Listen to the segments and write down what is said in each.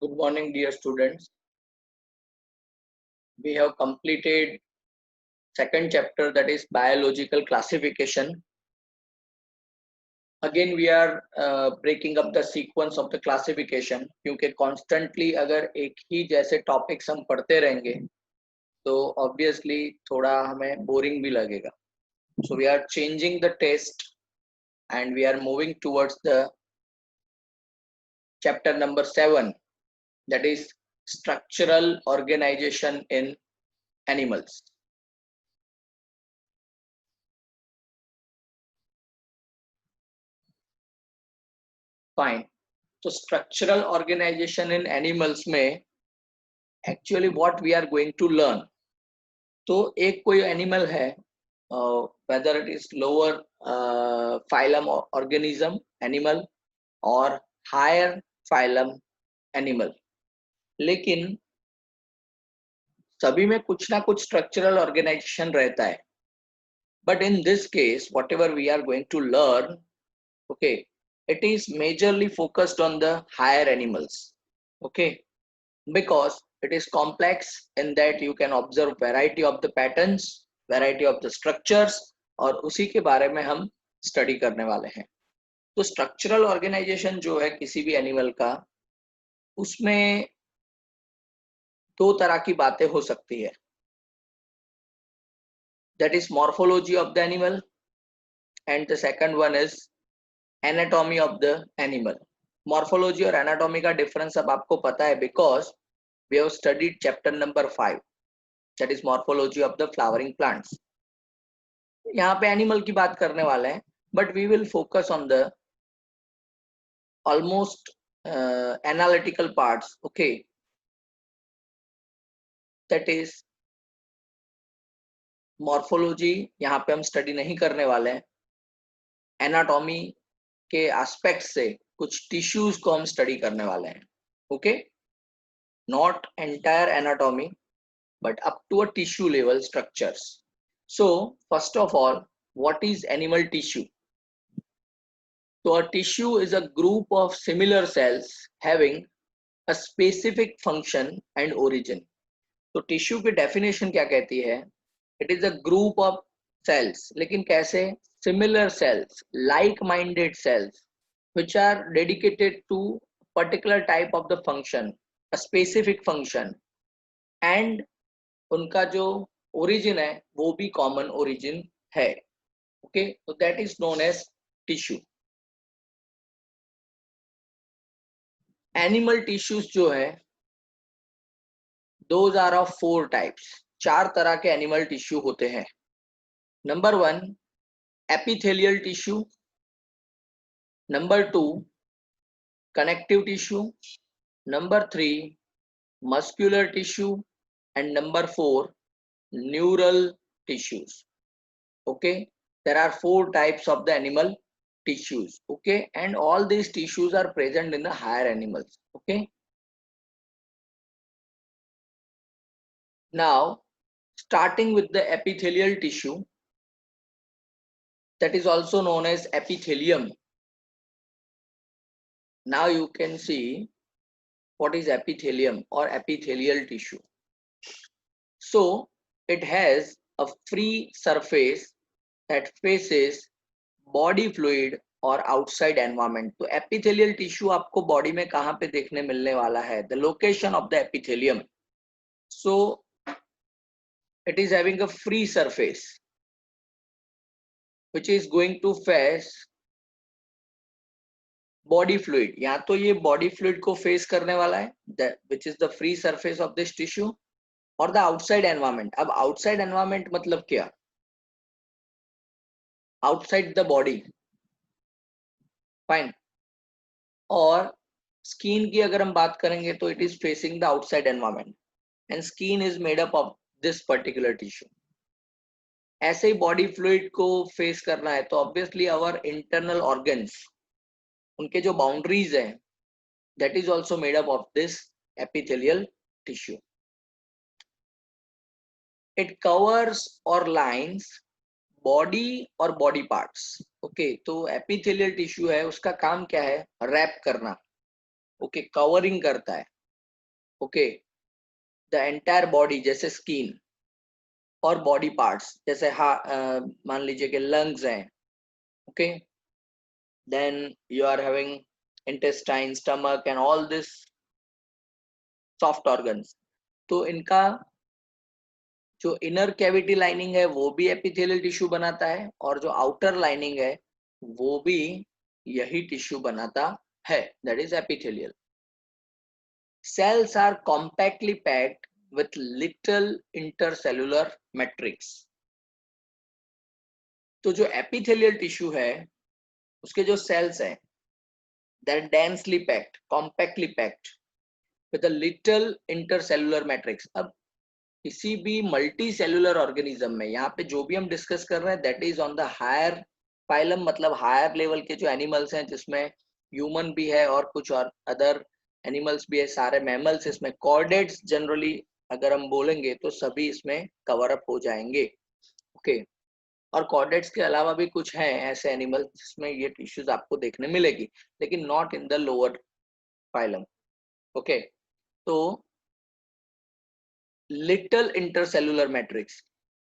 Good morning, dear students. We have completed second chapter, that is biological classification. Again, we are breaking up the sequence of the classification क्योंकि constantly अगर एक ही जैसे topics हम पढ़ते रहेंगे तो obviously थोड़ा हमें boring भी लगेगा. So we are changing the test and we are moving towards the chapter number 7, that is structural organization in animals. Fine. So structural organization in animals में actually what we are going to learn. तो एक कोई animal है, whether it is lower phylum organism animal or higher phylum animal, लेकिन सभी में कुछ ना कुछ structural organization रहता है. But in this case, whatever we are going to learn, okay, it is majorly focused on the higher animals, okay, because it is complex in that you can observe variety of the patterns, variety of the structures, और उसी के बारे में हम study करने वाले हैं. तो स्ट्रक्चरल ऑर्गेनाइजेशन जो है किसी भी एनिमल का, उसमें दो तरह की बातें हो सकती है. That is morphology of the animal and the second one is anatomy of the animal. Morphology और एनाटॉमी का डिफरेंस अब आपको पता है because we have studied chapter number 5, that is morphology of the flowering plants. यहाँ पे animal की बात करने वाले हैं, but we will focus on the almost analytical parts, okay, that is morphology यहाँ पे हम स्टडी नहीं करने वाले हैं. एनाटॉमी के एस्पेक्ट से कुछ टिश्यूज को हम स्टडी करने वाले हैं, okay, not entire anatomy but up to a tissue level structures. So first of all, what is animal tissue? So a tissue is a group of similar cells having a specific function and origin. तो tissue की definition क्या कहती है? It is a group of cells, लेकिन कैसे? Similar cells, like-minded cells, which are dedicated to particular type of the function, a specific function, and उनका जो origin है वो भी कॉमन ओरिजिन है, ओके. तो that is known as tissue. Animal tissues जो है दोज आर ऑफ 4 टाइप्स. 4 तरह के एनिमल टिश्यू होते हैं. Number 1 epithelial tissue, number 2 connective tissue, number 3 muscular tissue, and number 4 neural tissues. Okay, there are 4 types of the animal tissues, okay, and all these tissues are present in the higher animals, okay. Now starting with the epithelial tissue, that is also known as epithelium. Now you can see what is epithelium or epithelial tissue. So it has a free surface that faces body fluid और outside environment. तो epithelial tissue आपको body में कहाँ पे देखने मिलने वाला है? The location of the epithelium. So it is having a free surface which is going to face body fluid. या तो ये बॉडी फ्लूइड को फेस करने वाला है, which is the free surface of this tissue, और द आउटसाइड एनवायरमेंट. अब outside environment मतलब क्या? Outside the body, fine. और स्किन की अगर हम बात करेंगे तो it is facing the outside environment and skin is made up of this particular tissue. ऐसे ही बॉडी फ्लूइड को फेस करना है तो ऑब्वियसली आवर इंटरनल ऑर्गन्स, उनके जो बाउंड्रीज है, that is also made up of this epithelial tissue. It covers और lines body और बॉडी पार्ट्स, ओके. तो एपिथेलियल टिश्यू है, उसका काम क्या है? रैप करना, ओके, कवरिंग करता है. ओके, द एंटायर बॉडी जैसे स्किन और बॉडी पार्ट्स जैसे मान लीजिए कि लंग्स हैं, okay, then you are having intestine, stomach and all this soft organs. तो इनका जो इनर कैविटी लाइनिंग है वो भी एपिथेलियल टिश्यू बनाता है, और जो आउटर लाइनिंग है वो भी यही टिश्यू बनाता है, that is epithelial. Cells are compactly packed with little intercellular matrix. तो जो एपिथेलियल टिश्यू है उसके जो सेल्स हैं they are densely packed, compactly packed with a little intercellular matrix. अब किसी भी मल्टी सेलुलर ऑर्गेनिज्म में यहाँ पे जो भी हम डिस्कस कर रहे हैं that is on the higher phylum, मतलब हायर लेवल के जो एनिमल्स हैं जिसमें ह्यूमन भी है और कुछ और अदर एनिमल्स भी है, सारे मैमल्स इसमें, कॉर्डेट्स जनरली अगर हम बोलेंगे तो सभी इसमें कवर अप हो जाएंगे, ओके। और कॉर्डेट्स के अलावा भी कुछ हैं ऐसे एनिमल्स जिसमें ये टिश्यूज आपको देखने मिलेगी, लेकिन not in the lower phylum, okay. तो लिटिल इंटरसेलुलर मैट्रिक्स,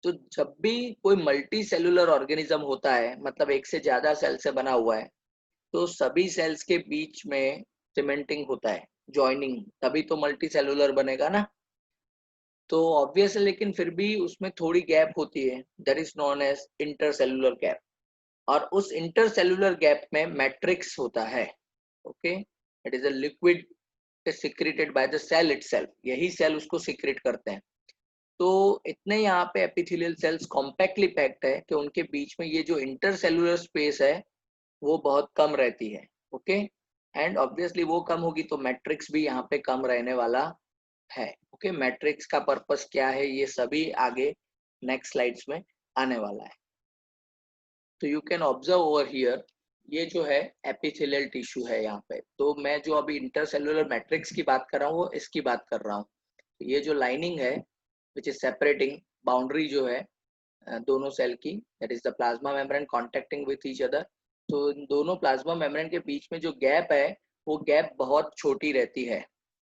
तो जब भी कोई मल्टी सेलुलर ऑर्गेनिज्म होता है, मतलब एक से ज्यादा सेल से बना हुआ है, तो सभी सेल्स के बीच में सीमेंटिंग होता है, जॉइनिंग, तभी तो मल्टी सेलुलर बनेगा ना। तो ऑब्वियस है, लेकिन फिर भी उसमें थोड़ी गैप होती है, that is known as intercellular gap, और उस इंटरसेलुलर गैप में मैट्रिक्स होता है, okay. It is a liquid secreted by the cell itself, यही सेल उसको सिक्रेट करते हैं। तो इतने यहाँ पे एपिथेलियल सेल्स कॉम्पैक्टली पैक्ड है कि उनके बीच में ये जो इंटरसेलुलर स्पेस है वो बहुत कम रहती है, ओके। एंड ऑब्वियसली वो कम होगी तो मैट्रिक्स भी यहाँ पे कम रहने वाला है, ओके। मैट्रिक्स का पर्पस क्या है ये सभी आगे नेक्स्ट स्लाइड्स में आने वाला है। तो you can observe over here, ये जो है एपिथेलियल टिश्यू है यहाँ पे। तो मैं जो अभी इंटरसेलुलर मैट्रिक्स की बात कर रहा हूँ वो इसकी बात कर रहा हूँ। ये जो लाइनिंग है विच इज सेपरेटिंग बाउंड्री जो है दोनों सेल की, that is the plasma membrane contacting with each other. तो इन दोनों प्लाज्मा मेम्ब्रेन के बीच में जो गैप है वो गैप बहुत छोटी रहती है,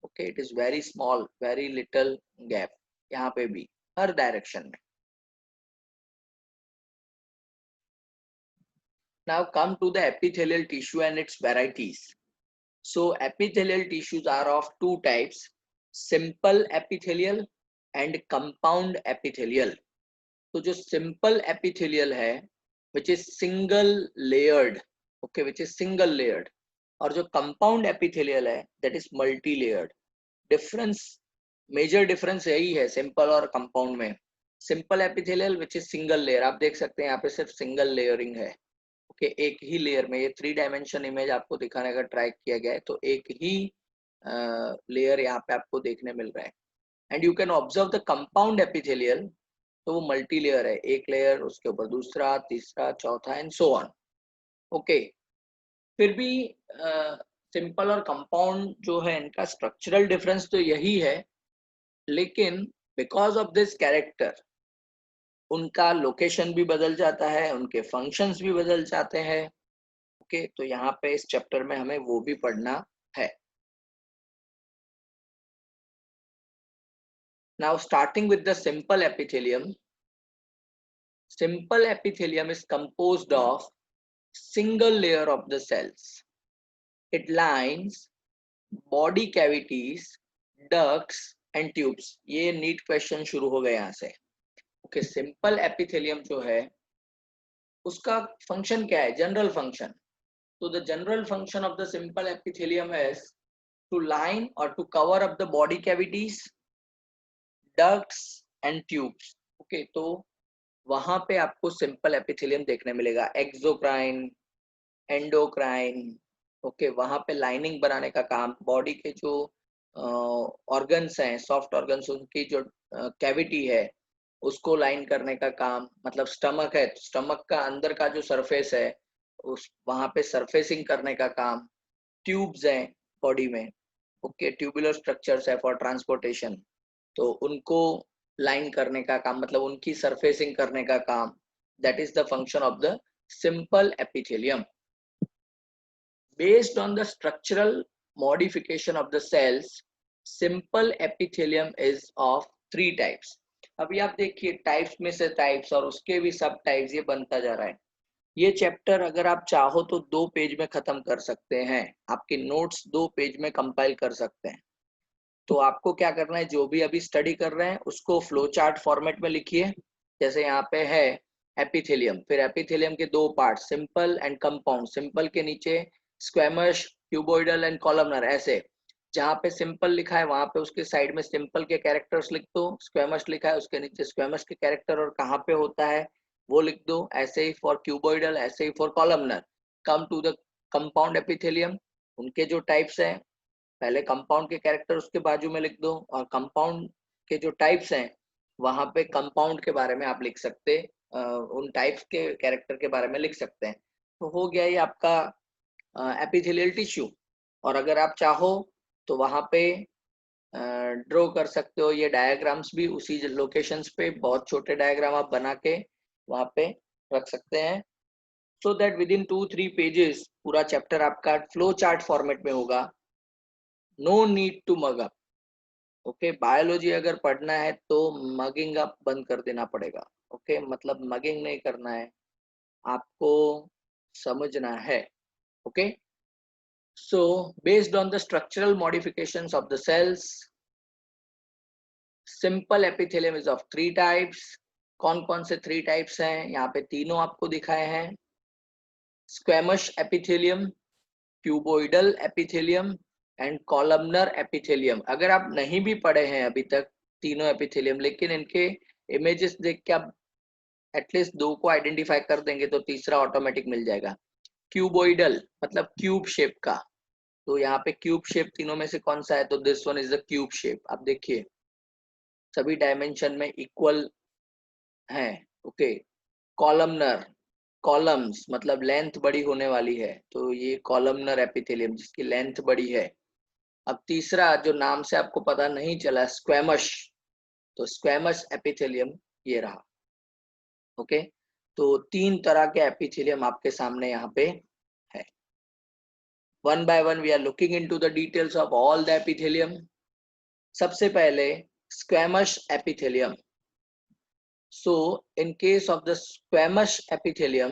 okay. It is very small, very little gap यहाँ पे भी, हर डायरेक्शन में। Now come to the epithelial tissue and its varieties. So epithelial tissues are of two types, simple epithelial and compound epithelial. तो जो simple epithelial है which is single layered, okay, which is single layered, और जो compound epithelial है that is multi layered. Difference, major difference यही है simple और compound में। simple epithelial which is single layer, आप देख सकते हैं यहाँ पे सिर्फ single layering है, ओके, एक ही लेयर में। ये 3 डायमेंशन इमेज आपको दिखाने का ट्राई किया गया है, तो एक ही लेयर यहाँ पे आपको देखने मिल रहा है। And you can observe the compound epithelial, तो वो मल्टी लेयर है, एक लेयर उसके ऊपर दूसरा, तीसरा, चौथा एंड सो ऑन, ओके। फिर भी सिंपल और कंपाउंड जो है इनका स्ट्रक्चरल डिफरेंस तो यही है, लेकिन बिकॉज ऑफ दिस कैरेक्टर उनका लोकेशन भी बदल जाता है, उनके फंक्शंस भी बदल जाते हैं, ओके। तो यहाँ पे इस चैप्टर में हमें वो भी पढ़ना है। Now starting with the simple epithelium. Simple epithelium is composed of single layer of the cells. It lines body cavities, ducts and tubes. ये नीट क्वेश्चन शुरू हो गए यहाँ से, ओके। सिंपल एपिथेलियम जो है उसका फंक्शन क्या है, जनरल फंक्शन। तो the general function of the simple epithelium is to line or to cover up the body cavities, ducts and tubes, okay. तो वहां पे आपको सिंपल एपिथेलियम देखने मिलेगा, एक्सोक्राइन, एंडोक्राइन, ओके। वहां पे लाइनिंग बनाने का काम, बॉडी के जो ऑर्गन्स हैं, सॉफ्ट ऑर्गन्स, उनकी जो कैविटी है उसको लाइन करने का काम, मतलब स्टमक है, स्टमक का अंदर का जो सरफेस है उस वहां पे सरफेसिंग करने का काम, ट्यूब्स हैं बॉडी में, ओके, ट्यूबुलर स्ट्रक्चर्स है फॉर ट्रांसपोर्टेशन, तो उनको लाइन करने का काम, मतलब उनकी सरफेसिंग करने का काम, that is the function of the simple epithelium. Based on the structural modification of the cells, simple epithelium is of 3 types. अभी आप देखिए टाइप्स में से टाइप्स और उसके भी सब टाइप्स, ये बनता जा रहा है। ये चैप्टर अगर आप चाहो तो 2 पेज में खत्म कर सकते हैं, आपके नोट्स 2 पेज में कंपाइल कर सकते हैं। तो आपको क्या करना है, जो भी अभी स्टडी कर रहे हैं उसको फ्लो चार्ट फॉर्मेट में लिखिए। जैसे यहाँ पे है एपिथेलियम, फिर एपिथेलियम के 2 part, simple and compound. Simple के नीचे स्क्वेमस, क्यूबोइडल एंड कॉलमनर, ऐसे। जहाँ पे सिंपल लिखा है वहां पे उसके साइड में सिंपल के कैरेक्टर्स लिख दो, स्क्वेमस लिखा है उसके नीचे स्क्वेमस के कैरेक्टर और कहाँ पे होता है वो लिख दो। ऐसे ही फॉर क्यूबोइडल, ऐसे ही for columnar. Come to the compound epithelium, उनके जो टाइप्स हैं, पहले कंपाउंड के कैरेक्टर उसके बाजू में लिख दो, और कंपाउंड के जो टाइप्स हैं वहां पे कंपाउंड के बारे में आप लिख सकते, उन टाइप्स के कैरेक्टर के बारे में लिख सकते हैं। तो हो गया ये आपका एपिथेलियल टिश्यू। और अगर आप चाहो तो वहां पे ड्रॉ कर सकते हो ये डायग्राम्स भी, उसी लोकेशंस पे बहुत छोटे डायग्राम आप बना के वहां पे रख सकते हैं। So that within 2-3 pages पूरा चैप्टर आपका फ्लो चार्ट फॉर्मेट में होगा। No need to mug up. Okay, biology अगर पढ़ना है तो मगिंग अप बंद कर देना पड़ेगा। ओके, मतलब मगिंग नहीं करना है, आपको समझना है। Okay, so based on the structural modifications of the cells, simple epithelium is of 3 types. कौन कौन से 3 टाइप्स हैं, यहाँ पे तीनों आपको दिखाए हैं। Squamous epithelium, cuboidal epithelium and columnar epithelium. अगर आप नहीं भी पढ़े हैं अभी तक तीनों एपिथेलियम, लेकिन इनके इमेजेस देख के आप एटलीस्ट 2 को आइडेंटिफाई कर देंगे तो तीसरा ऑटोमेटिक मिल जाएगा। क्यूबोइडल मतलब क्यूब शेप का, तो यहाँ पे क्यूब शेप तीनों में से कौन सा है, तो this one is the cube shape. आप देखिए सभी डायमेंशन में इक्वल है। ओके, कॉलमनर, कॉलम्स मतलब लेंथ बड़ी होने वाली है, तो ये कॉलमनर एपिथेलियम जिसकी लेंथ बड़ी है। अब तीसरा जो नाम से आपको पता नहीं चला, स्क्वेमस, तो स्क्वेमस एपिथेलियम ये रहा। ओके, तो 3 तरह के एपिथेलियम आपके सामने यहाँ पे है। One by one we are looking into the details of all the epithelium. सबसे पहले squamous epithelium. So in case of the squamous epithelium,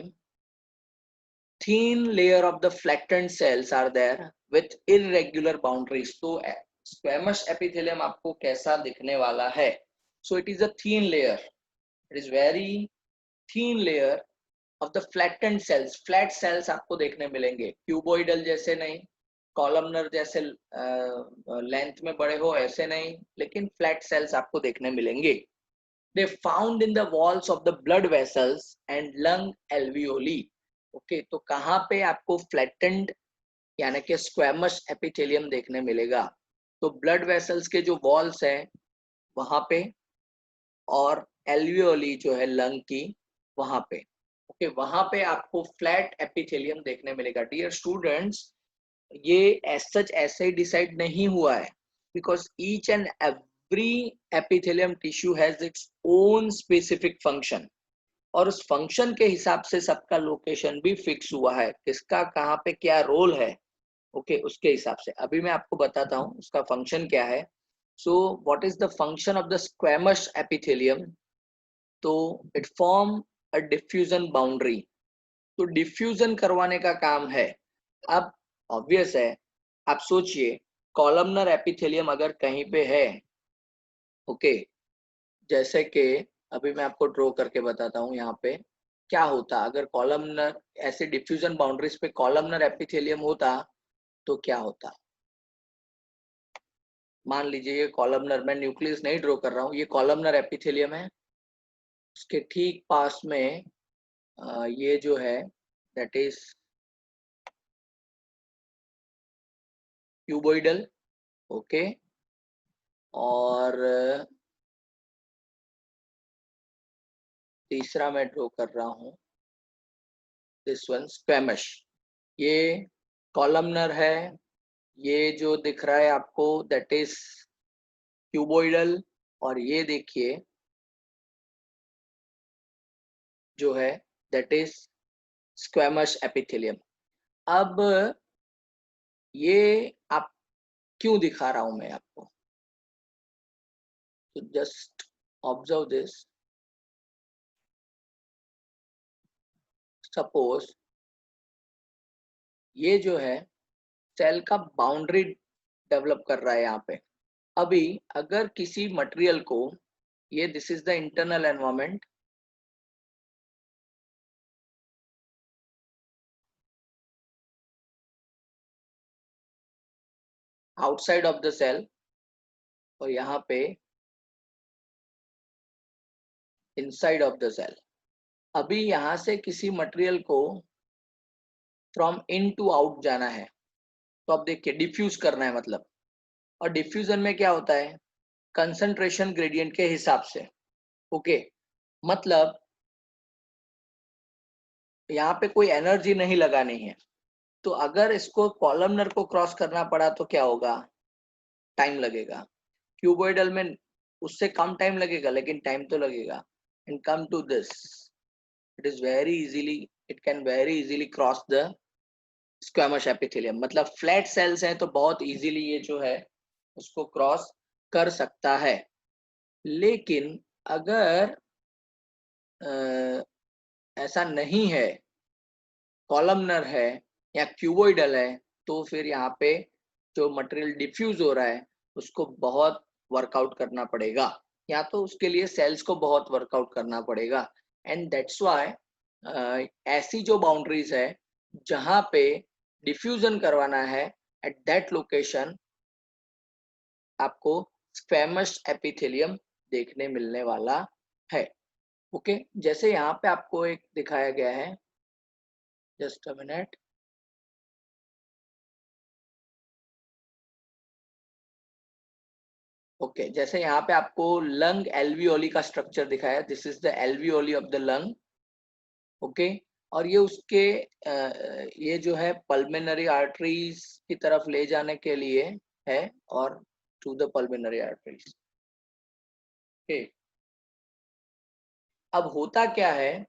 thin layer of the flattened cells are there with irregular boundaries. तो squamous epithelium आपको कैसा दिखने वाला है? So it is a thin layer. It is very thin layer of the flattened cells. Flat cells आपको देखने मिलेंगे, cuboidal जैसे नहीं, columnar जैसे लेंथ में बड़े हो ऐसे नहीं, लेकिन flat cells आपको देखने मिलेंगे। They found in the walls of the blood vessels and lung alveoli. Okay, तो कहाँ पे आपको फ्लैटेंड यानी कि स्क्वेमस एपिथेलियम देखने मिलेगा, तो ब्लड वेसल्स के जो वॉल्स हैं वहां पे, और एल्वियोली जो है लंग की वहां पे। ओके, वहां पे आपको फ्लैट एपिथेलियम देखने मिलेगा। डियर स्टूडेंट्स, ये एज सच ऐसे ही डिसाइड नहीं हुआ है, because each and every epithelium tissue has its own specific function, और उस फंक्शन के हिसाब से सबका लोकेशन भी फिक्स हुआ है, किसका कहाँ पे क्या रोल है। ओके, उसके हिसाब से अभी मैं आपको बताता हूँ उसका फंक्शन क्या है। So what is the function of the squamous epithelium, तो it form a diffusion boundary, तो डिफ्यूजन करवाने का काम है। अब ऑब्वियस है, आप सोचिए कॉलमनर एपिथेलियम अगर कहीं पे है, ओके, जैसे कि अभी मैं आपको ड्रॉ करके बताता हूँ यहाँ पे क्या होता अगर कॉलमनर ऐसे डिफ्यूजन बाउंड्रीज पे कॉलमनर एपिथेलियम होता, तो क्या होता। मान लीजिए ये कॉलमनर, मैं न्यूक्लियस नहीं ड्रॉ कर रहा हूँ, ये कॉलमनर एपिथेलियम है, उसके ठीक पास में ये जो है दैट इज क्यूबोइडल। ओके, और तीसरा मैं ड्रॉ कर रहा हूँ दिस वन स्क्वेमस। ये कॉलमनर है, ये जो दिख रहा है आपको दैट इज क्यूबोइडल, और ये देखिए जो है दैट इज स्क्वेमस एपिथेलियम। अब ये आप क्यों दिखा रहा हूं मैं आपको, तो जस्ट ऑब्जर्व दिस, सपोज ये जो है सेल का बाउंड्री डेवलप कर रहा है यहाँ पे। अभी अगर किसी मटेरियल को, ये this is the internal environment, outside of the cell, और यहाँ पे इनसाइड ऑफ द सेल। अभी यहाँ से किसी मटेरियल को फ्रॉम इन टू आउट जाना है, तो अब देखिए डिफ्यूज करना है मतलब, और डिफ्यूजन में क्या होता है, कंसंट्रेशन ग्रेडियंट के हिसाब से। ओके, मतलब यहाँ पे कोई एनर्जी नहीं लगानी है, तो अगर इसको कॉलमनर को क्रॉस करना पड़ा तो क्या होगा, टाइम लगेगा। क्यूबॉइडल में उससे कम टाइम लगेगा, लेकिन टाइम तो लगेगा। And come to this, it is very easily, it can very easily cross the squamous epithelium. मतलब फ्लैट सेल्स हैं तो बहुत इजीली ये जो है उसको क्रॉस कर सकता है। लेकिन अगर ऐसा नहीं है, कॉलमनर है या क्यूबोइडल है, तो फिर यहाँ पे जो मटेरियल डिफ्यूज हो रहा है उसको बहुत वर्कआउट करना पड़ेगा, या तो उसके लिए सेल्स को बहुत वर्कआउट करना पड़ेगा। एंड दैट्स व्हाई ऐसी जो बाउंड्रीज है जहाँ पे डिफ्यूजन करवाना है, एट दैट लोकेशन आपको स्क्वेमस एपिथेलियम देखने मिलने वाला है। ओके, जैसे यहाँ पे आपको एक दिखाया गया है, जस्ट अ मिनट। ओके, जैसे यहाँ पे आपको लंग एल्वियोली का स्ट्रक्चर दिखाया, this is the alveoli of the lung. Okay, और ये उसके ये जो है पल्मोनरी आर्टरीज की तरफ ले जाने के लिए है, और to the pulmonary arteries. Okay, अब होता क्या है,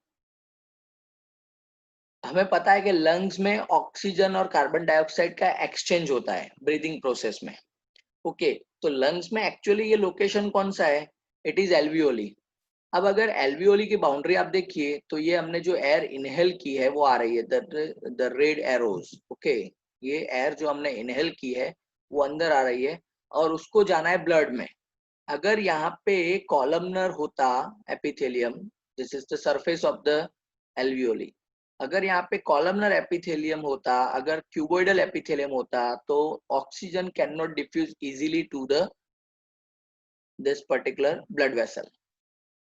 हमें पता है कि लंग्स में ऑक्सीजन और कार्बन डाइऑक्साइड का एक्सचेंज होता है ब्रीदिंग प्रोसेस में। ओके, तो लंग्स में एक्चुअली ये लोकेशन कौन सा है, इट इज एल्वियोली। अब अगर एल्वियोली की बाउंड्री आप देखिए, तो ये हमने जो एयर इनहेल की है वो आ रही है, द रेड एरोज। ओके, ये एयर जो हमने इनहेल की है वो अंदर आ रही है, और उसको जाना है ब्लड में। अगर यहाँ पे कॉलमनर होता epithelium, this is the surface of the alveoli, अगर यहाँ पे कॉलमनर एपिथेलियम होता, अगर क्यूबोइडल एपिथेलियम होता, तो oxygen can not diffuse easily to the this particular blood vessel.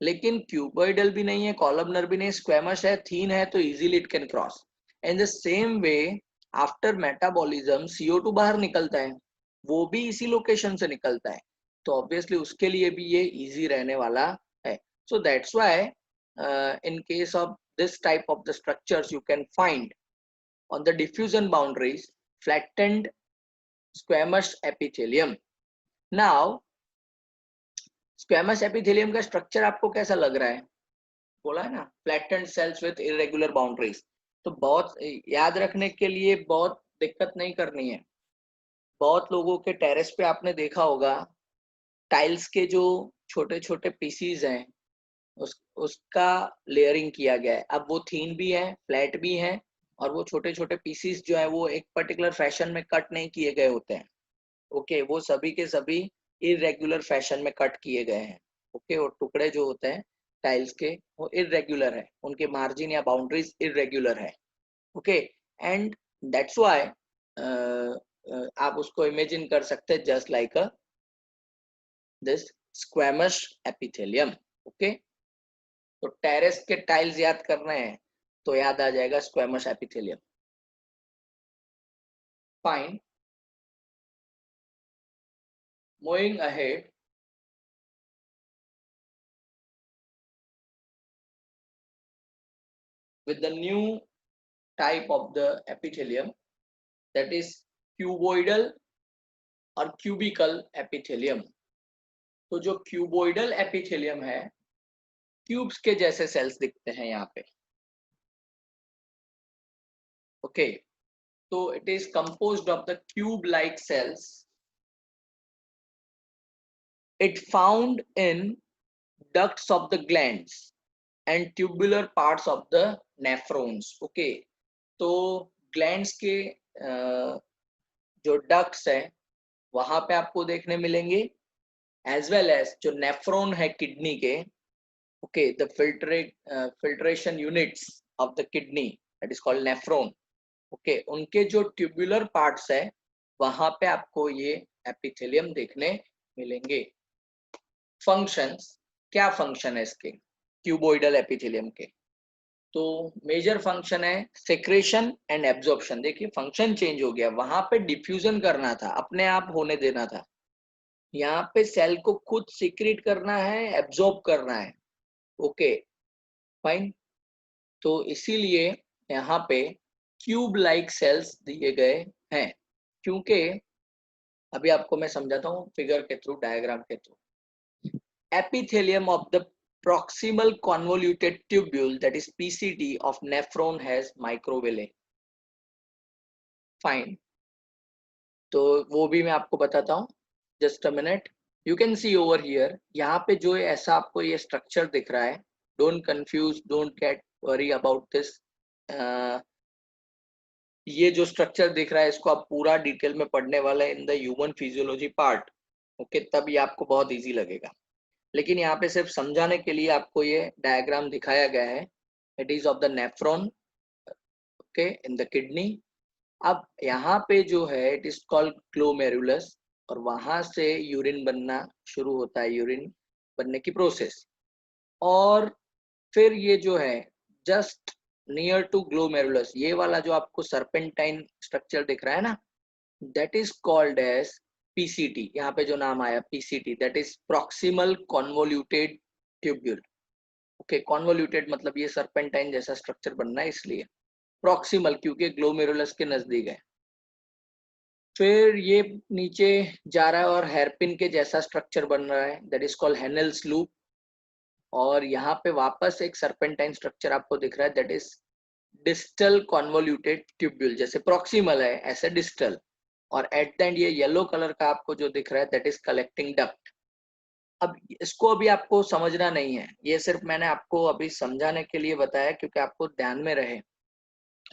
लेकिन क्यूबॉइडल भी नहीं है, कॉलमनर भी नहीं, स्क्वेमस है, थीन है, तो easily it can cross. In the same way, after metabolism CO2 बाहर निकलता है, वो भी इसी लोकेशन से निकलता है, तो ऑब्वियसली उसके लिए भी ये इजी रहने वाला है। So that's why in case of this type of the structures you can find on the diffusion boundaries flattened squamous epithelium. Now squamous epithelium का स्ट्रक्चर आपको कैसा लग रहा है, बोला है ना, flattened sales with irregular boundaries. तो बहुत याद रखने के लिए बहुत दिक्कत नहीं करनी है। बहुत लोगों के टेरेस पे आपने देखा होगा, टाइल्स के जो छोटे छोटे पीसीज हैं, उसका लेयरिंग किया गया है। अब वो थीन भी है, फ्लैट भी है, और वो छोटे छोटे पीसीज जो है वो एक पर्टिकुलर फैशन में कट नहीं किए गए होते हैं। ओके, वो सभी के सभी इरेगुलर फैशन में कट किए गए हैं। ओके, और टुकड़े जो होते हैं टाइल्स के वो इरेगुलर है, उनके मार्जिन या बाउंड्रीज इरेगुलर है। ओके, एंड दैट्स व्हाई आप उसको इमेजिन कर सकते हैं just like a this squamous epithelium. Okay, तो टेरेस के टाइल्स याद करना है तो याद आ जाएगा squamous epithelium. Fine, moving ahead, with the new type of the epithelium, that is cuboidal और cubical epithelium। तो जो cuboidal epithelium है, क्यूब्स के जैसे सेल्स दिखते हैं यहाँ पे। ओके, तो it is composed of the cube like cells It found in ducts of the glands and tubular parts of the nephrons. Okay, तो glands के जो ducts है वहां पे आपको देखने मिलेंगे, as well as जो nephron है किडनी के, okay, the filtration units of the kidney, that is called nephron. Okay, उनके जो tubular parts है वहां पे आपको ये एपिथेलियम देखने मिलेंगे. फंक्शंस, क्या फंक्शन है इसके क्यूबोइडल एपिथेलियम के? तो मेजर फंक्शन है सेक्रेशन एंड एब्जॉर्प्शन. देखिए फंक्शन चेंज हो गया, वहां पे डिफ्यूजन करना था, अपने आप होने देना था, यहाँ पे सेल को खुद सीक्रेट करना है, एब्जॉर्ब करना है. Okay fine. तो इसीलिए यहाँ पे क्यूब लाइक सेल्स दिए गए हैं, क्योंकि अभी आपको मैं समझाता हूँ फिगर के थ्रू, डायग्राम के through. Epithelium of the proximal convoluted tubule, that is PCT, of nephron has microvilli. Fine. तो वो भी मैं आपको बताता हूँ. Just a minute. You can see over here. यहाँ पे जो ऐसा आपको ये स्ट्रक्चर दिख रहा है, don't confuse, don't get worry about this. ये जो स्ट्रक्चर दिख रहा है इसको आप पूरा डिटेल में पढ़ने वाला है in the human physiology part. Okay, तब ये आपको बहुत इजी लगेगा. लेकिन यहाँ पे सिर्फ समझाने के लिए आपको ये डायग्राम दिखाया गया है. It is of the nephron, okay, in the kidney. अब यहाँ पे जो है इट इज कॉल्ड ग्लोमेरुलस, और वहां से यूरिन बनना शुरू होता है, यूरिन बनने की प्रोसेस. और फिर ये जो है जस्ट नियर टू ग्लोमेरुलस, ये वाला जो आपको सर्पेंटाइन स्ट्रक्चर दिख रहा है ना, that is called as PCT. यहाँ पे जो नाम आया PCT, that is proximal convoluted tubule. Okay, convoluted मतलब ये सर्पेंटाइन जैसा स्ट्रक्चर बनना है, इसलिए प्रॉक्सिमल क्योंकि ग्लोमेरुलस के नजदीक है. फिर ये नीचे जा रहा है और हेयरपिन के जैसा स्ट्रक्चर बन रहा है, दैट इज कॉल्ड हेनेल्स लूप. और यहाँ पे वापस एक सर्पेंटाइन स्ट्रक्चर आपको दिख रहा है, that is distal convoluted tubule. जैसे प्रॉक्सिमल है ऐसे डिस्टल. और एट द एंड ये येलो कलर का आपको जो दिख रहा है दैट इज कलेक्टिंग डक्ट. अब इसको अभी आपको समझना नहीं है, ये सिर्फ मैंने आपको अभी समझाने के लिए बताया क्योंकि आपको ध्यान में रहे.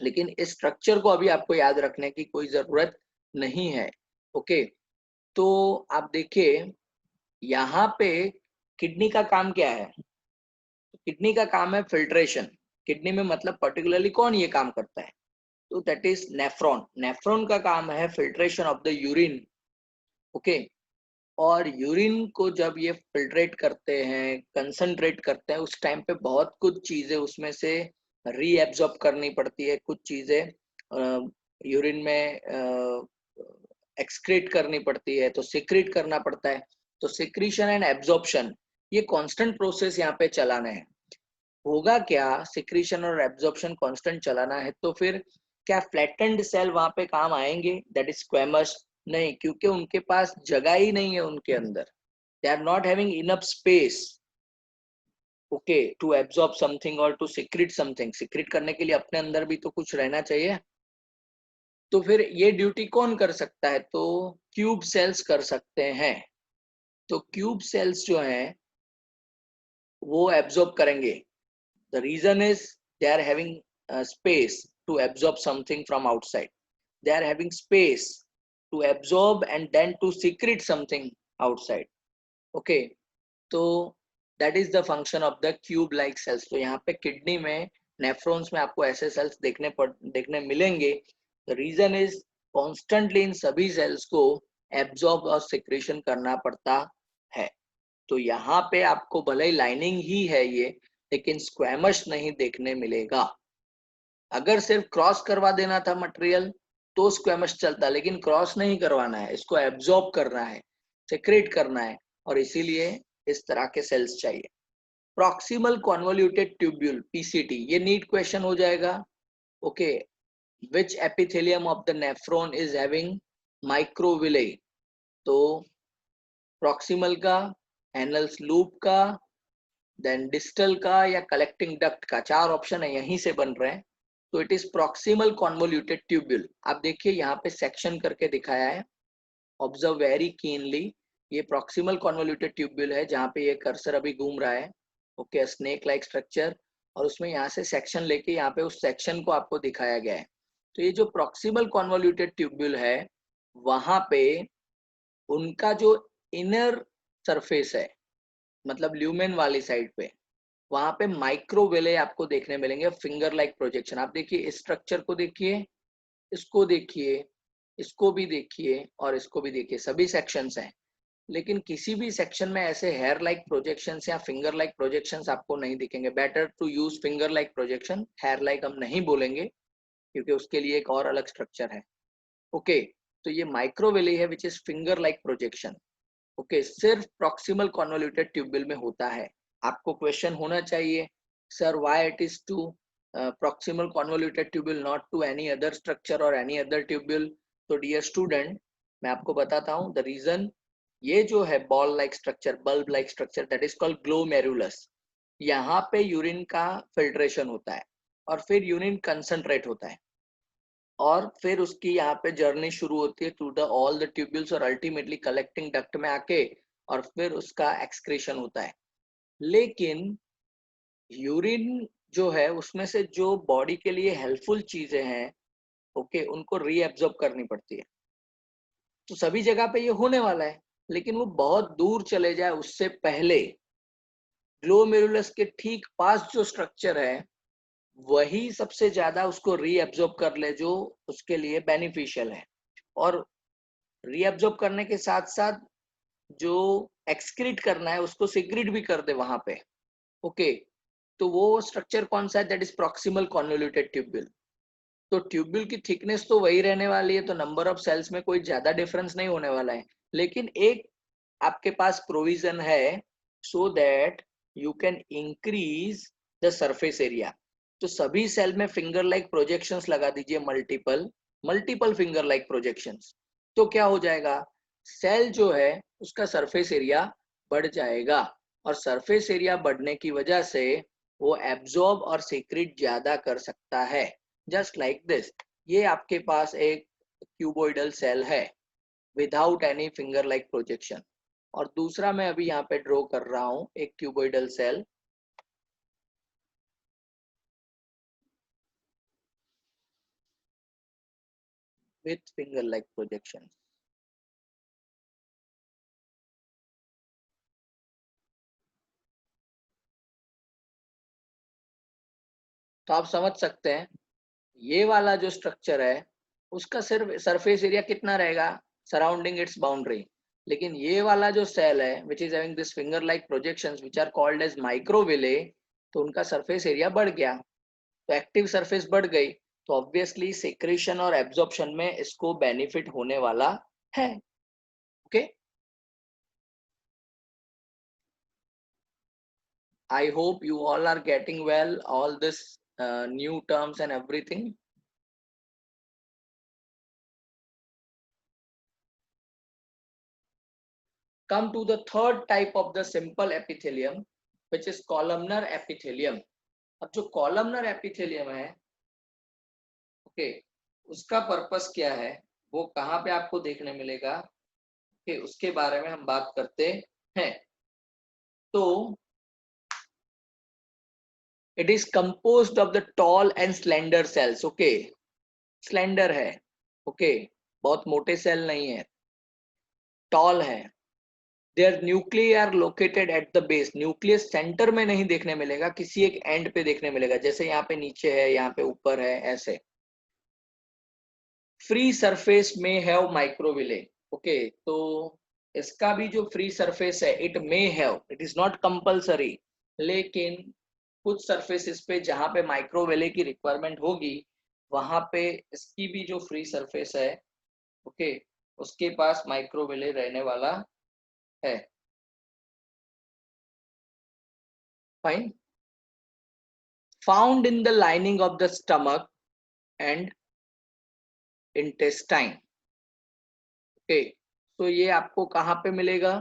लेकिन इस स्ट्रक्चर को अभी आपको याद रखने की कोई जरूरत नहीं है. ओके, तो आप देखिए यहाँ पे किडनी का काम क्या है? किडनी का काम है फिल्ट्रेशन. किडनी में मतलब पर्टिकुलरली कौन ये काम करता है? तो दैट इज नेफ्रॉन. नेफ्रॉन का काम है filtration of the urine. Okay, और यूरिन को जब ये फिल्ट्रेट करते हैं, कंसंट्रेट करते हैं, उस टाइम पे बहुत कुछ चीजें उसमें से रीएब्जॉर्ब करनी पड़ती है, कुछ चीजें यूरिन में एक्सक्रीट करनी पड़ती है, तो सिक्रीट करना पड़ता है. तो सिक्रीशन एंड एब्जॉर्प्शन ये कांस्टेंट प्रोसेस यहाँ पे चलाना है. होगा क्या, सिक्रीशन और एब्जॉर्प्शन कांस्टेंट चलाना है तो फिर क्या फ्लैटेंड सेल वहां पे काम आएंगे? That is squamous. नहीं, क्योंकि उनके पास जगह ही नहीं है उनके अंदर. They are not having enough space, okay, to absorb something और टू सिक्रीट समथिंग. सिक्रीट करने के लिए अपने अंदर भी तो कुछ रहना चाहिए. तो फिर ये ड्यूटी कौन कर सकता है? तो क्यूब सेल्स कर सकते हैं. तो क्यूब सेल्स जो हैं वो एब्जॉर्ब करेंगे. The reason is they are having space to absorb something from outside. They are having space to absorb and then to secrete something outside. Okay, तो that is the function of the cube-like cells. तो यहाँ पे kidney में, nephrons में आपको ऐसे sales देखने मिलेंगे. The reason is constantly इन सभी सेल्स को एब्जॉर्ब और सिक्रेशन करना पड़ता है. तो यहाँ पे आपको भले ही लाइनिंग ही है ये, लेकिन स्क्वैमस नहीं देखने मिलेगा. अगर सिर्फ क्रॉस करवा देना था मटेरियल तो स्क्वैमस चलता, लेकिन क्रॉस नहीं करवाना है, इसको एब्जॉर्ब करना है, सेक्रेट करना है, और इसीलिए इस तरह के सेल्स चाहिए. प्रॉक्सिमल कॉन्वोल्यूटेड ट्यूब्यूल PCT, ये नीट क्वेश्चन हो जाएगा. Okay, which epithelium of the nephron is having microvilli? तो प्रॉक्सिमल का, एनल्स लूप का, देन डिस्टल का या कलेक्टिंग डक्ट का. 4 ऑप्शन है, यहीं से बन रहे हैं. तो it is proximal convoluted tubule. आप देखिए यहाँ पे सेक्शन करके दिखाया है, ऑब्जर्व वेरी कीनली. ये प्रॉक्सिमल कॉन्वोल्यूटेड ट्यूब्यूल है जहाँ पे ये कर्सर अभी घूम रहा है। ओके, स्नेक लाइक स्ट्रक्चर, और उसमें यहाँ से सेक्शन लेके यहाँ पे उस सेक्शन को आपको दिखाया गया है। तो ये जो प्रॉक्सिमल कॉन्वोल्यूटेड ट्यूब्यूल है वहां पे उनका जो इनर सरफेस है, मतलब ल्यूमेन वाली साइड पे, वहां पे माइक्रोवेले आपको देखने मिलेंगे, फिंगर लाइक प्रोजेक्शन। आप देखिए इस स्ट्रक्चर को देखिए, इसको देखिए, इसको भी देखिए और इसको भी देखिए, सभी सेक्शंस हैं। लेकिन किसी भी सेक्शन में ऐसे हेयर लाइक प्रोजेक्शंस या फिंगर लाइक प्रोजेक्शंस आपको नहीं दिखेंगे। Better to use finger like projection, hair like हम नहीं बोलेंगे क्योंकि उसके लिए एक और अलग स्ट्रक्चर है। ओके, तो ये माइक्रोवेले है which is finger like projection. Okay, सिर्फ प्रॉक्सिमल कॉन्वोल्यूटेड ट्यूब्यूल में होता है। आपको क्वेश्चन होना चाहिए, sir why it is to proximal convoluted tubule not to any other structure और एनी अदर ट्यूब्यूल। तो डियर स्टूडेंट, मैं आपको बताता हूँ द रीजन। ये जो है ball like structure, bulb like structure, that is called glomerulus. यहाँ पे यूरिन का फिल्ट्रेशन होता है और फिर यूरिन कंसंट्रेट होता है और फिर उसकी यहाँ पे जर्नी शुरू होती है to the all the tubules और अल्टीमेटली कलेक्टिंग डक्ट में आके और फिर उसका एक्सक्रीशन होता है। लेकिन यूरिन जो है उसमें से जो बॉडी के लिए हेल्पफुल चीजें हैं, ओके, उनको रीएब्जॉर्ब करनी पड़ती है। तो सभी जगह पे ये होने वाला है, लेकिन वो बहुत दूर चले जाए उससे पहले ग्लोमेरुलस के ठीक पास जो स्ट्रक्चर है वही सबसे ज्यादा उसको रीएब्जॉर्ब कर ले, जो उसके लिए बेनिफिशियल है। और रीएब्जॉर्ब करने के साथ साथ जो एक्सक्रीट करना है उसको सिक्रीट भी कर दे वहां पे। ओके, तो वो स्ट्रक्चर कौन सा है? That is proximal convoluted tubule. तो ट्यूब्यूल की थिकनेस तो वही रहने वाली है, तो नंबर ऑफ सेल्स में कोई ज्यादा डिफरेंस नहीं होने वाला है। लेकिन एक आपके पास प्रोविजन है, so that you can increase the surface area. तो सभी सेल में फिंगर लाइक प्रोजेक्शंस लगा दीजिए, multiple multiple finger like projections. तो क्या हो जाएगा? सेल जो है उसका सरफेस एरिया बढ़ जाएगा, और सरफेस एरिया बढ़ने की वजह से वो एब्जॉर्ब और सीक्रेट ज्यादा कर सकता है। जस्ट लाइक दिस, ये आपके पास एक क्यूबोइडल सेल है without any finger like projection, और दूसरा मैं अभी यहाँ पे ड्रॉ कर रहा हूँ एक cuboidal cell with finger like projection. तो आप समझ सकते हैं ये वाला जो स्ट्रक्चर है उसका सिर्फ सरफेस एरिया कितना रहेगा, सराउंडिंग इट्स बाउंड्री। लेकिन ये वाला जो सेल है which is having this finger like projections which are called as microvilli, तो उनका सरफेस एरिया बढ़ गया, तो एक्टिव सरफेस बढ़ गई, तो ऑब्वियसली सिक्रेशन और एब्जॉर्प्शन में इसको बेनिफिट होने वाला है। Okay, I hope you all are getting well all this new terms and everything. Come to the third type of the simple epithelium, which is columnar epithelium. अब जो columnar epithelium है, okay, उसका purpose क्या है, वो कहाँ पे आपको देखने मिलेगा, ओके, उसके बारे में हम बात करते हैं। तो it is composed of the tall and slender cells. Okay, slender है, ओके, बहुत मोटे सेल नहीं है, टॉल है। There nuclei are located at the base. Nucleus centre में नहीं देखने मिलेगा, किसी एक एंड पे देखने मिलेगा, जैसे यहाँ पे नीचे है, यहाँ पे ऊपर है, ऐसे। फ्री सरफेस में हैव माइक्रोविले। ओके, तो इसका भी जो फ्री सरफेस है, it may have, it is not compulsory, लेकिन कुछ सरफेसेस पे जहां पे माइक्रोविले की रिक्वायरमेंट होगी वहां पे इसकी भी जो फ्री सरफेस है, ओके, उसके पास माइक्रोविले रहने वाला है। Fine. Found in the lining of the stomach and intestine. Okay, तो ये आपको कहाँ पे मिलेगा?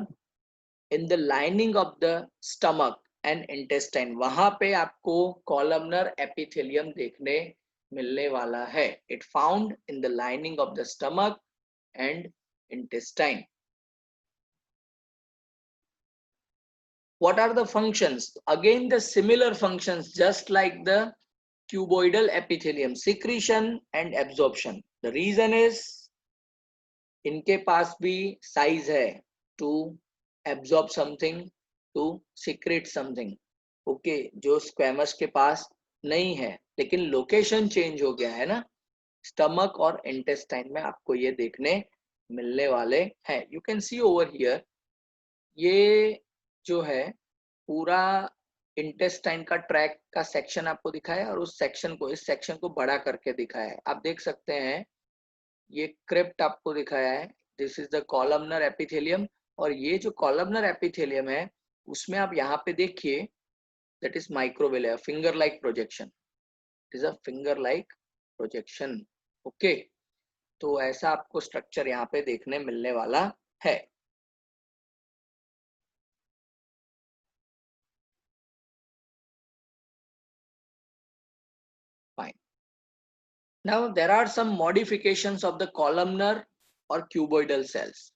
In the lining of the stomach and intestine, वहां पे आपको कॉलमनर एपिथेलियम देखने मिलने वाला है। It found in the lining of the stomach and intestine. What are the functions? Again the similar functions, just like the cuboidal epithelium, secretion and absorption. The reason is इनके पास भी size है to absorb something, to secrete something, okay, जो squamous के पास नहीं है, लेकिन location change हो गया है ना, स्टमक और इंटेस्टाइन में आपको ये देखने मिलने वाले हैं. You can see over here, ये जो है पूरा इंटेस्टाइन का ट्रैक का सेक्शन आपको दिखाया है, और उस सेक्शन को, इस सेक्शन को बड़ा करके दिखाया है. आप देख सकते हैं ये क्रिप्ट आपको दिखाया है, this is the columnar epithelium. और ये जो कॉलमनर एपिथेलियम है उसमें आप यहाँ पे देखिए, that is microvilli, finger like projection, it is a finger like projection. Okay, तो ऐसा आपको स्ट्रक्चर यहाँ पे देखने मिलने वाला है. Fine. Now there are some modifications of the columnar और क्यूबोइडल सेल्स.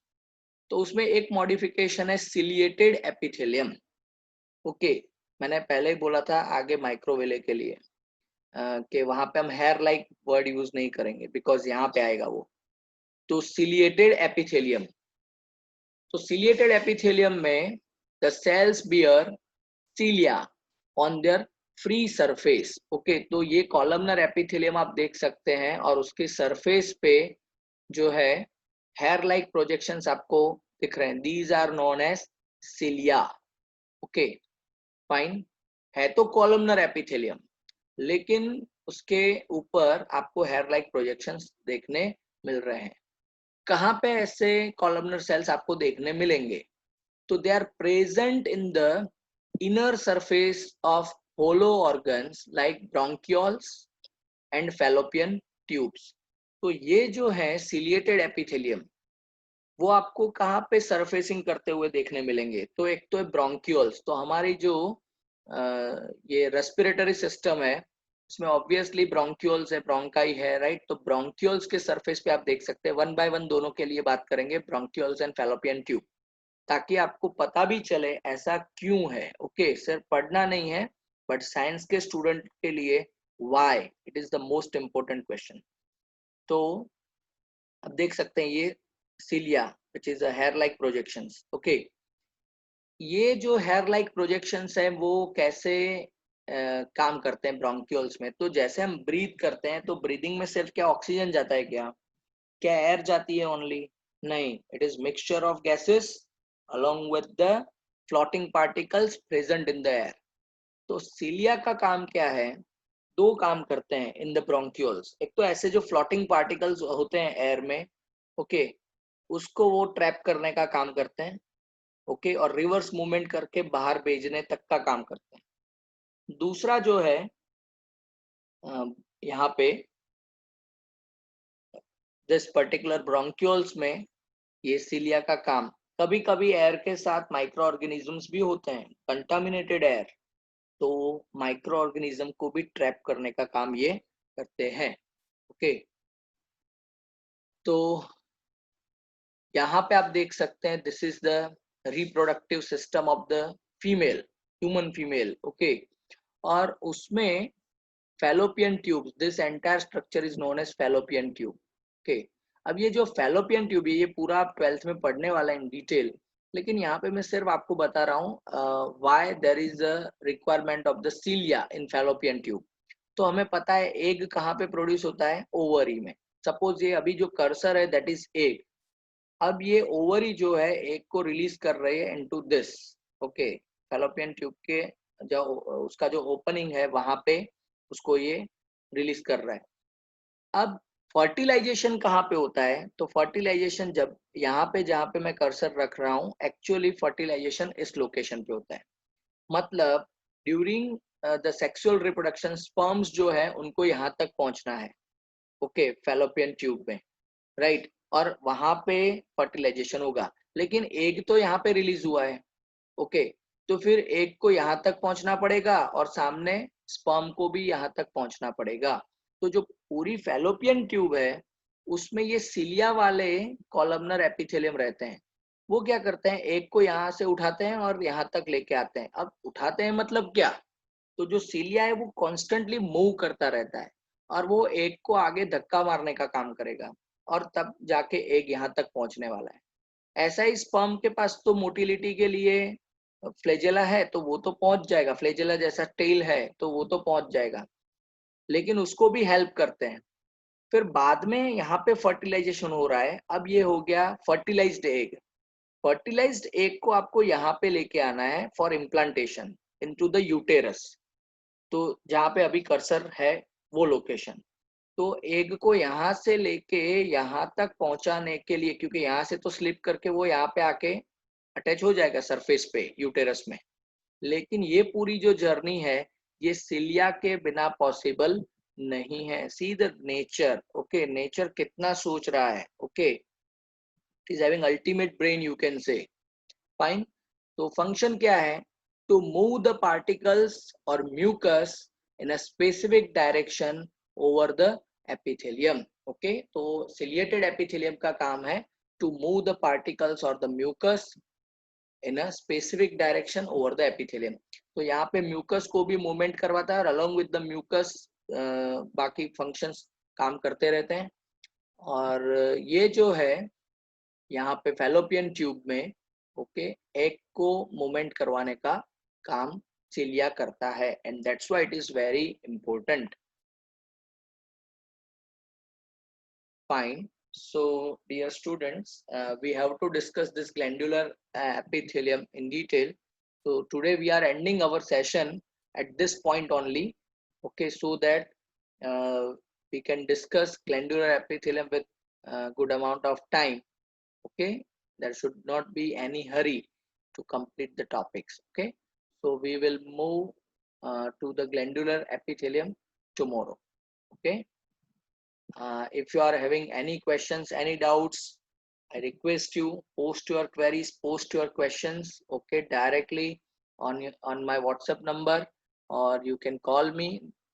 तो उसमें एक मॉडिफिकेशन है सिलिएटेड एपिथेलियम. ओके, मैंने पहले ही बोला था आगे माइक्रोविले के लिए कि वहां पे हम हेयर लाइक वर्ड यूज नहीं करेंगे, बिकॉज यहाँ पे आएगा वो. तो सिलिएटेड एपिथेलियम, तो सिलिएटेड एपिथेलियम में the cells bear cilia on their free surface. Okay, तो ये कॉलमनर एपिथेलियम आप देख सकते हैं, और उसके सरफेस पे जो है हेयर लाइक प्रोजेक्शंस आपको दिख रहे हैं. These are known as cilia. Okay, fine. है तो कॉलमनर एपिथेलियम, लेकिन उसके ऊपर आपको हेयर लाइक प्रोजेक्शंस देखने मिल रहे हैं. कहाँ पे ऐसे कॉलमनर सेल्स आपको देखने मिलेंगे? तो they are present in the inner surface of hollow organs like bronchioles and fallopian tubes. तो ये जो है सिलिएटेड एपिथेलियम, वो आपको कहाँ पे सरफेसिंग करते हुए देखने मिलेंगे? तो एक तो है ब्रोंकियोल्स. तो हमारी जो ये रेस्पिरेटरी सिस्टम है उसमें ऑब्वियसली ब्रोंक्यूल्स है, ब्रोंकाई है, राइट. तो ब्रोंक्यूल्स के सरफेस पे आप देख सकते हैं, वन बाय वन दोनों के लिए बात करेंगे, ब्रोंक्यूल्स एंड फैलोपियन ट्यूब, ताकि आपको पता भी चले ऐसा क्यों है. ओके, सिर्फ पढ़ना नहीं है, बट साइंस के स्टूडेंट के लिए why it is the most important question. तो अब देख सकते हैं ये cilia which is a hair like projections. Okay, ये जो हेयर लाइक प्रोजेक्शंस है वो कैसे काम करते हैं ब्रोंक्यूल्स में? तो जैसे हम ब्रीथ करते हैं, तो ब्रीदिंग में सिर्फ क्या ऑक्सीजन जाता है क्या? क्या एयर जाती है ओनली? नहीं, it is mixture of gases along with the floating particles present in the air. तो सीलिया का काम क्या है? दो काम करते हैं इन द ब्रोंक्यूल्स. एक तो ऐसे जो फ्लोटिंग पार्टिकल्स होते हैं एयर में, ओके, उसको वो ट्रैप करने का काम करते हैं. ओके, और रिवर्स मूवमेंट करके बाहर भेजने तक का काम करते हैं. दूसरा जो है यहाँ पे दिस पर्टिकुलर ब्रोंक्यूल्स में, ये सीलिया का काम, कभी कभी एयर के साथ माइक्रो ऑर्गेनिजम्स भी होते हैं, कंटामिनेटेड एयर, तो माइक्रो ऑर्गेनिज्म को भी ट्रैप करने का काम ये करते हैं. ओके, तो यहाँ पे आप देख सकते हैं this is the reproductive system of the female, human female. Okay, और उसमें fallopian tubes, this entire structure is known as fallopian tube. Okay, अब ये जो फैलोपियन ट्यूब है ये पूरा आप 12th में पढ़ने वाला है इन डिटेल, लेकिन यहाँ पे मैं सिर्फ आपको बता रहा हूँ why there is a requirement of the cilia in Fallopian tube. तो हमें पता है एग कहाँ पे प्रोड्यूस होता है? ओवरी में. सपोज ये अभी जो कर्सर है दैट इज एग. अब ये ओवरी जो है एग को रिलीज कर रही है into this. Okay, fallopian tube के जो उसका जो ओपनिंग है वहां पे उसको ये रिलीज कर रहा है. अब फर्टिलाइजेशन कहाँ पे होता है? तो फर्टिलाइजेशन जब यहाँ पे जहाँ पे मैं कर्सर रख रहा हूँ, एक्चुअली फर्टिलाइजेशन इस लोकेशन पे होता है. मतलब during the sexual reproduction sperms जो है उनको यहाँ तक पहुंचना है. ओके, फैलोपियन ट्यूब में, राइट, और वहां पे फर्टिलाइजेशन होगा. लेकिन एग तो यहाँ पे रिलीज हुआ है. ओके, तो फिर एग को यहाँ तक पहुंचना पड़ेगा और सामने स्पर्म को भी यहाँ तक पहुंचना पड़ेगा. तो जो पूरी फैलोपियन ट्यूब है उसमें ये सिलिया वाले कॉलमनर एपिथेलियम रहते हैं. वो क्या करते हैं, एग को यहाँ से उठाते हैं और यहाँ तक लेके आते हैं। अब उठाते हैं मतलब क्या, तो जो सीलिया है वो कॉन्स्टेंटली मूव करता रहता है और वो एग को आगे धक्का मारने का काम करेगा और तब जाके एग यहाँ तक पहुंचने वाला है। ऐसा ही स्पर्म के पास तो मोटिलिटी के लिए फ्लेजेला है, तो वो तो पहुंच जाएगा, फ्लेजेला जैसा टेल है तो वो तो पहुंच जाएगा, लेकिन उसको भी हेल्प करते हैं। फिर बाद में यहाँ पे फर्टिलाइजेशन हो रहा है। अब ये हो गया फर्टिलाइज्ड एग। फर्टिलाइज्ड एग को आपको यहाँ पे लेके आना है for implantation into the uterus. तो जहाँ पे अभी कर्सर है वो लोकेशन, तो एग को यहाँ से लेके यहाँ तक पहुंचाने के लिए, क्योंकि यहाँ से तो स्लिप करके वो यहाँ पे आके अटैच हो जाएगा सरफेस पे यूटेरस में, लेकिन ये पूरी जो जर्नी है ये सिलिया के बिना पॉसिबल नहीं है। See the nature, okay, nature कितना सोच रहा है, okay, it is having ultimate brain you can say. Fine. तो फंक्शन क्या है, टू मूव द पार्टिकल्स और mucus in a specific direction over the epithelium. Okay, तो सिलिएटेड एपिथेलियम का काम है टू मूव द पार्टिकल्स और the mucus in a specific direction over the epithelium. तो यहाँ पे म्यूकस को भी मूवमेंट करवाता है और अलोंग विद द म्यूकस बाकी फंक्शंस काम करते रहते हैं। और ये जो है यहाँ पे फैलोपियन ट्यूब में, ओके, एग को मूवमेंट करवाने का काम चिलिया करता है, and that's why it is very important. Fine. So, dear students, we have to discuss this glandular epithelium in detail. So, today we are ending our session at this point only. Okay, so that we can discuss glandular epithelium with good amount of time. Okay, there should not be any hurry to complete the topics. Okay, so we will move to the glandular epithelium tomorrow. Okay. If you are having any questions, any doubts, I request you post your queries, post your questions, okay, directly on my WhatsApp number, or you can call me.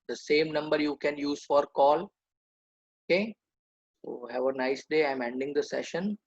The same number you can use for call. Okay. So have a nice day. I'm ending the session.